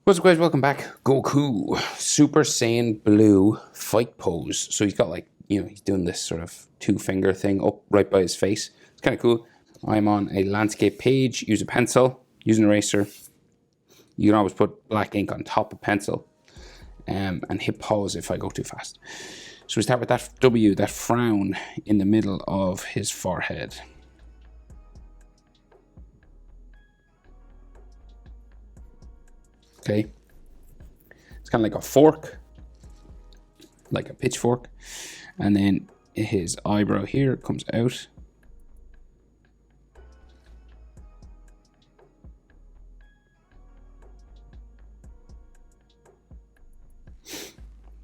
What's up, guys? Welcome back. Goku Super Saiyan Blue fight pose. So he's got he's doing this sort of two-finger thing up right by his face. It's kind of cool. I'm on a landscape page. Use a pencil, use an eraser. You can always put black ink on top of pencil and hit pause if I go too fast. So we start with that W, that frown in the middle of his forehead. Okay, it's kind of like a fork, like a pitchfork, and then his eyebrow here comes out.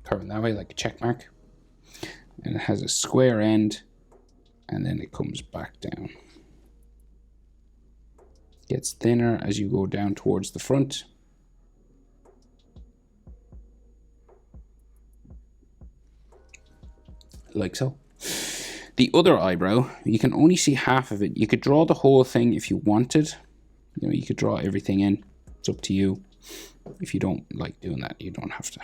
Curving that way like a check mark, and it has a square end, and then it comes back down. Gets thinner as you go down towards the front. Like so. The other eyebrow, you can only see half of it. You could draw the whole thing if you wanted. You could draw everything in. It's up to you. If you don't like doing that, you don't have to.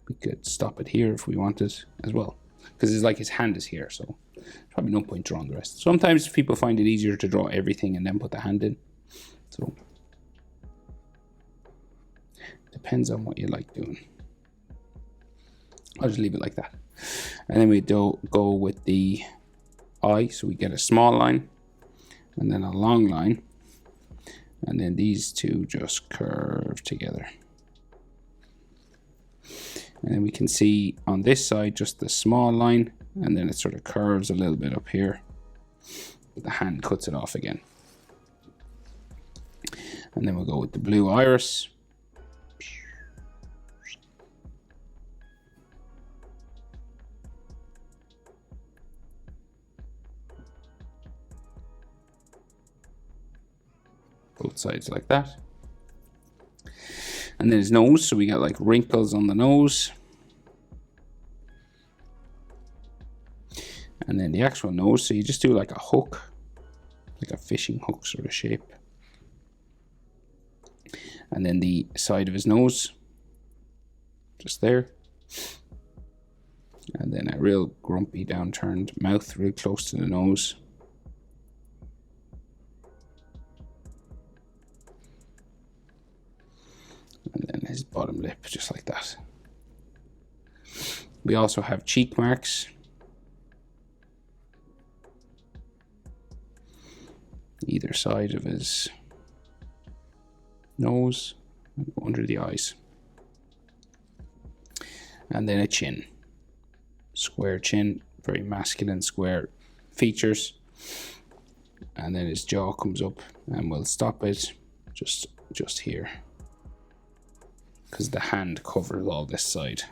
We could stop it here if we wanted as well, because it's like his hand is here, so there's probably no point drawing the rest. Sometimes people find it easier to draw everything and then put the hand in. So depends on what you like doing. I'll just leave it like that. And then we go with the eye. So we get a small line and then a long line. And then these two just curve together. And then we can see on this side just the small line. And then it sort of curves a little bit up here. But the hand cuts it off again. And then we'll go with the blue iris. Both sides like that. And then his nose, so we got like wrinkles on the nose. And then the actual nose, so you just do like a hook, like a fishing hook sort of shape. And then the side of his nose, just there. And then a real grumpy downturned mouth, real close to the nose. And then his bottom lip, just like that. We also have cheek marks. Either side of his nose and under the eyes. And then a chin. Square chin, very masculine square features. And then his jaw comes up, and we'll stop it just here, because the hand covers all this side.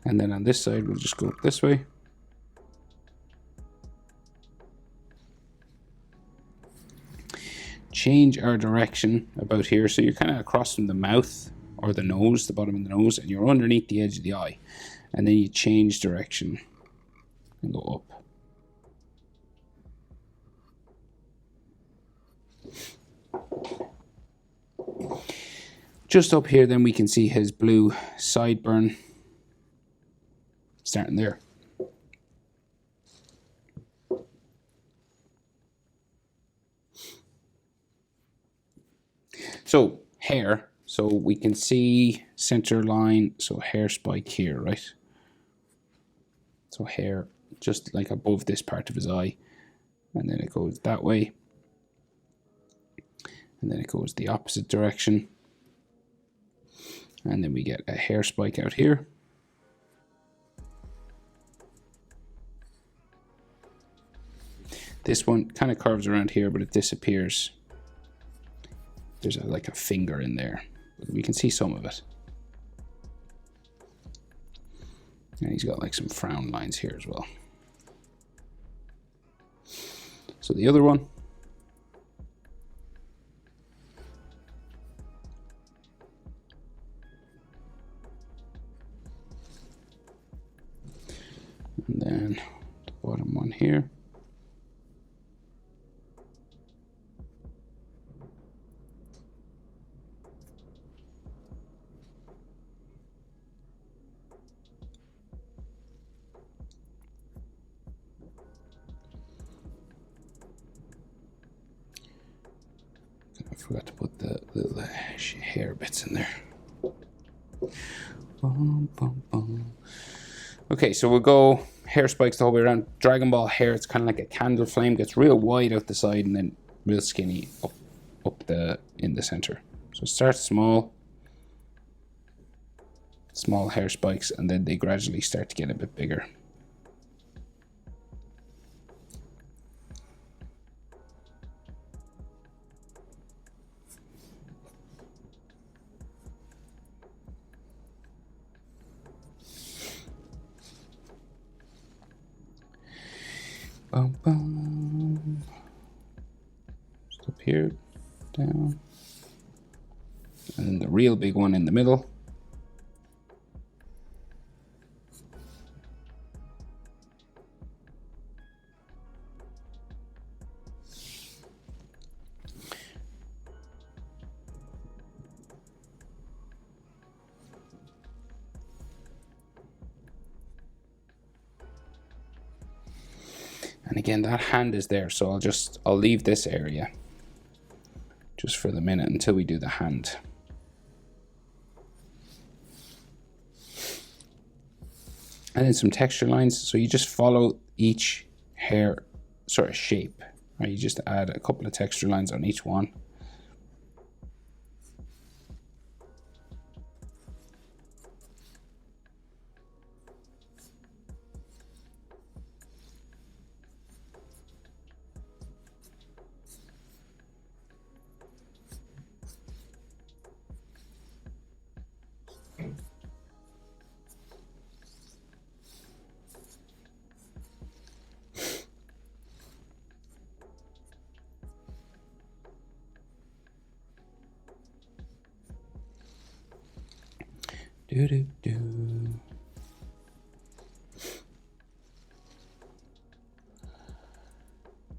And then on this side, we'll just go up this way. Change our direction about here. So you're kind of across from the mouth or the nose, the bottom of the nose, and you're underneath the edge of the eye. And then you change direction and go up. Just up here, then we can see his blue sideburn starting there. So hair, so we can see center line, so hair spike here, right? So hair just like above this part of his eye, and then it goes that way, and then it goes the opposite direction. And then we get a hair spike out here. This one kind of curves around here, but it disappears. There's like a finger in there. We can see some of it. And he's got like some frown lines here as well. So the other one. And then the bottom one here. Forgot to put the little hair bits in there. Bum, bum, bum. Okay, so we'll go hair spikes the whole way around. Dragon Ball hair, it's kind of like a candle flame, gets real wide out the side and then real skinny up in the center. So start small hair spikes, and then they gradually start to get a bit bigger. Bum, bum. Just up here, down. And then the real big one in the middle. And again, that hand is there, so I'll leave this area just for the minute until we do the hand. And then some texture lines. So you just follow each hair sort of shape. Right? You just add a couple of texture lines on each one.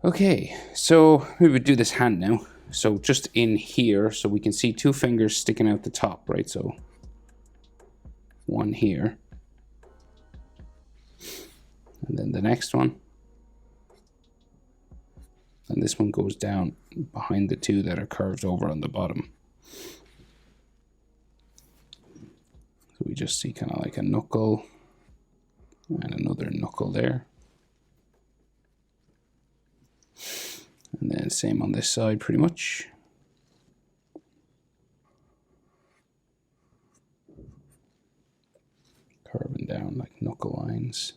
Okay, so we would do this hand now. So just in here, so we can see two fingers sticking out the top, right? So one here, and then the next one. And this one goes down behind the two that are curved over on the bottom. So we just see kind of like a knuckle and another knuckle there. And then same on this side pretty much. Curving down like knuckle lines.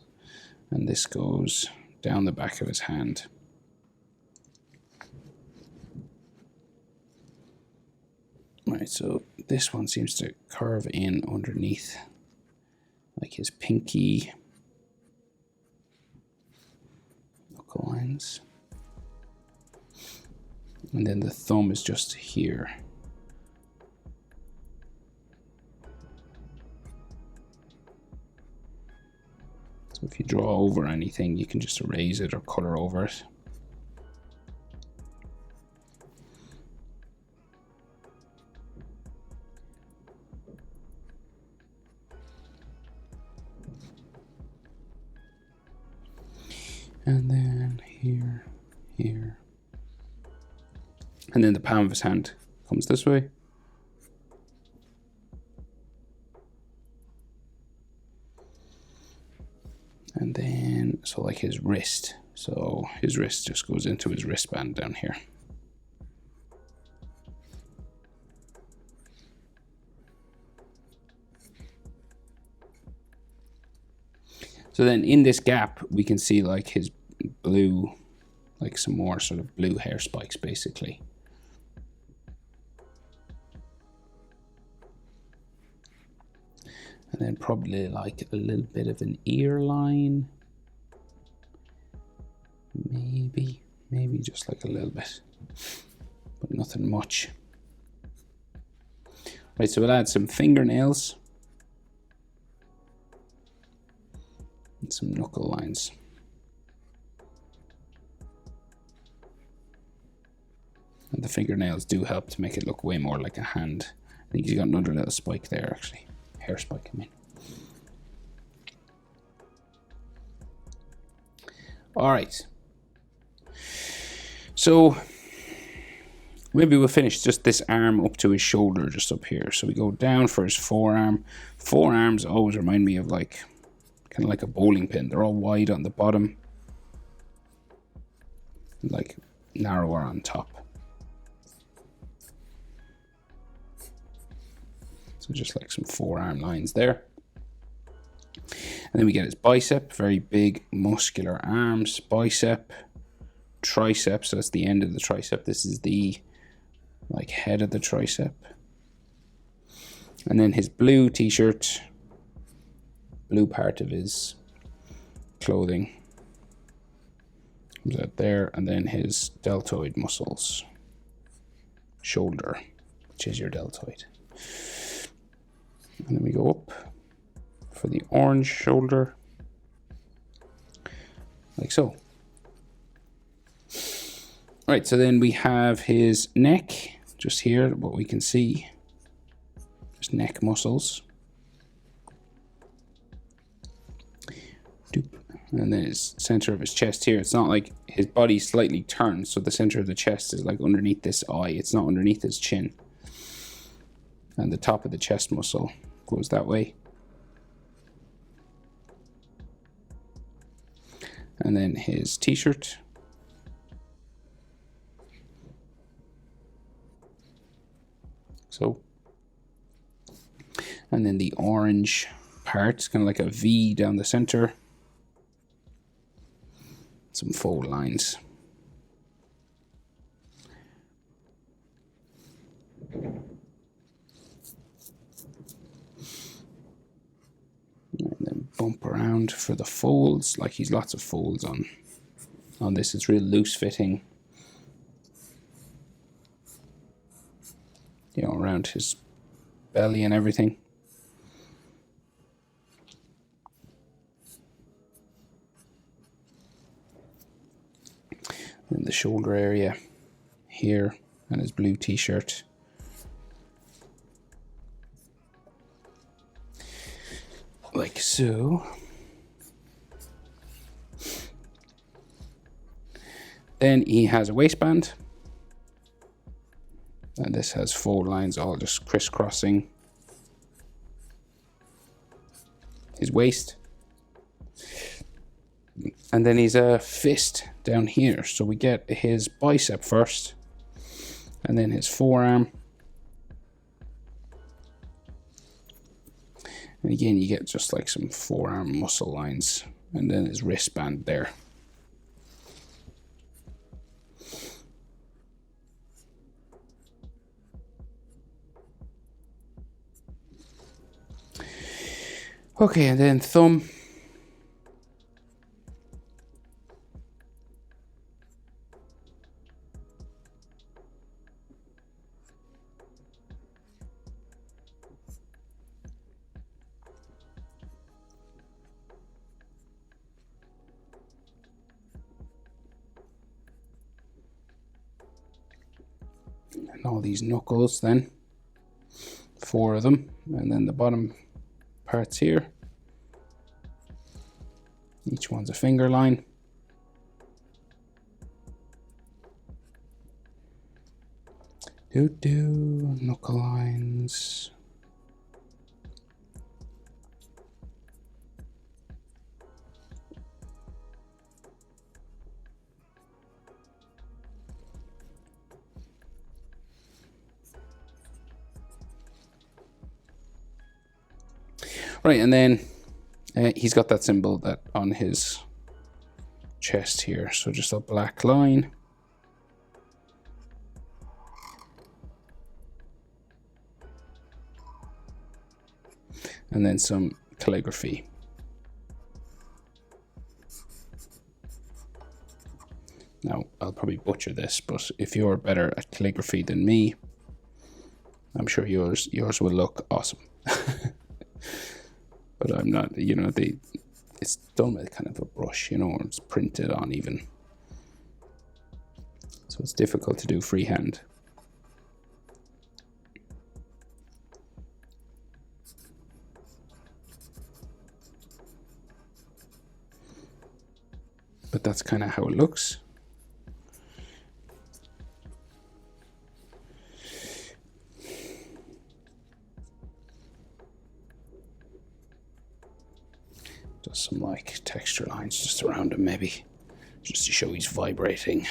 And this goes down the back of his hand. Right, so this one seems to curve in underneath, like his pinky knuckle lines. And then the thumb is just here. So if you draw over anything, you can just erase it or color over it. And then here, here. And then the palm of his hand comes this way. And then, so like his wrist. So his wrist just goes into his wristband down here. So then in this gap, we can see like his blue, like some more sort of blue hair spikes basically. And then probably like a little bit of an ear line. Maybe just like a little bit, but nothing much. Right, so we'll add some fingernails. And some knuckle lines. And the fingernails do help to make it look way more like a hand. I think he's got another little spike there actually. Hair spike, I mean. All right. So Maybe we'll finish just this arm up to his shoulder, just up here. So we go down for his forearm. Forearms always remind me of like, kind of like a bowling pin. They're all wide on the bottom, like narrower on top. So just like some forearm lines there. And then we get his bicep, very big muscular arms, bicep, tricep, so that's the end of the tricep. This is the like head of the tricep. And then his blue t-shirt, blue part of his clothing comes out there, and then his deltoid muscles, shoulder, which is your deltoid. And then we go up for the orange shoulder, like so. Right, so then we have his neck, just here, what we can see, just neck muscles. Doop. And then his center of his chest here. It's not like his body slightly turns, so the center of the chest is like underneath this eye. It's not underneath his chin. And the top of the chest muscle goes that way. And then his t-shirt. So. And then the orange part, kind of like a V down the center. Some fold lines. And then bump around for the folds, like he's lots of folds on this. It's real loose fitting, you know, around his belly and everything. And the shoulder area here, and his blue t-shirt. Like so. Then he has a waistband. And this has fold lines all just crisscrossing his waist. And then he's a fist down here. So we get his bicep first, and then his forearm. And again, you get just like some forearm muscle lines, and then his wristband there. Okay, and then thumb. And all these knuckles then, 4 of them, and then the bottom parts here. Each one's a finger line. Knuckle lines. Right, and then he's got that symbol that on his chest here. So just a black line. And then some calligraphy. Now, I'll probably butcher this, but if you're better at calligraphy than me, I'm sure yours will look awesome. But I'm not, you know, it's done with kind of a brush, you know, or it's printed on even. So it's difficult to do freehand. But that's kind of how it looks. Just some like texture lines just around him, maybe, just to show he's vibrating.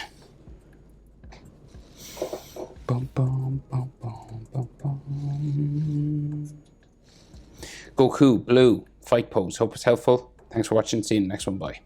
Bum, bum, bum, bum, bum, bum. Goku Blue fight pose. Hope it's helpful. Thanks for watching. See you in the next one. Bye.